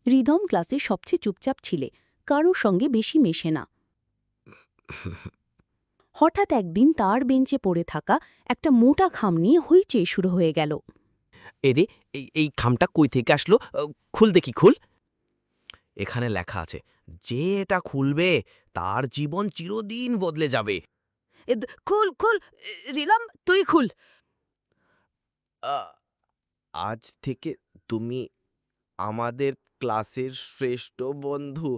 Rhythm ক্লাসে সবচেয়ে চুপচাপ ছিলে, কারোর সঙ্গে বেশি মেশে না। হঠাৎ একদিন তার বেঞ্চে পড়ে থাকা একটা মোটা খাম নিয়ে হইচই শুরু হয়ে গেল। এরে, এই খামটা কই থেকে আসলো? খুল দেখি, খুল। এখানে লেখা আছে, যে এটা খুলবে তার জীবন চিরদিন বদলে যাবে। খুল খুল, রিদম তুই খুল। আজ থেকে তুমি আমাদের ক্লাসের শ্রেষ্ঠ বন্ধু।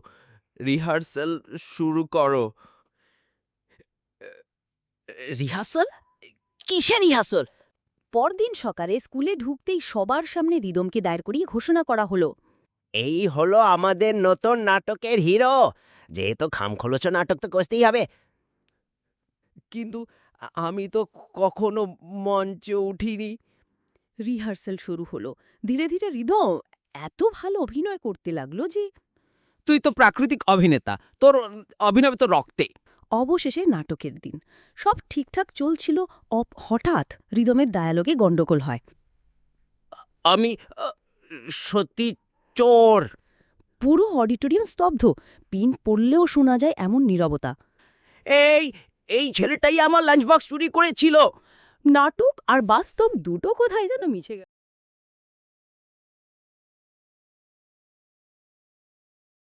রিহার্সাল শুরু করো। রিহার্সাল? কিসের রিহার্সাল? পরদিন সকালে স্কুলে ঢুকতেই সবার সামনে রিদমকে দাঁড় করিয়ে ঘোষণা করা হলো, এই হলো আমাদের নতুন নাটকের হিরো। যেহেতু খামখলচ নাটক তো করতেই হবে। কিন্তু আমি তো কখনো মঞ্চে উঠিনি। রিহার্সাল শুরু হলো। ধীরে ধীরে রিদম এত ভালো অভিনয় করতে লাগলো যে তুই তো প্রাকৃতিক অভিনেতা, তোর অভিনয় তো রক্তে। অবশেষে নাটকের দিন সব ঠিকঠাক চলছিল। হঠাৎ রিদমের ডায়ালগে গন্ডগোল হয়। আমি সত্যি চোর। পুরো অডিটোরিয়াম স্তব্ধ, পিন পড়লেও শোনা যায় এমন নীরবতা। এই এই ছেলেটাই আমার লাঞ্চ বক্স চুরি করেছিল। নাটক আর বাস্তব দুটো কোথায় যেন মিশে গেল।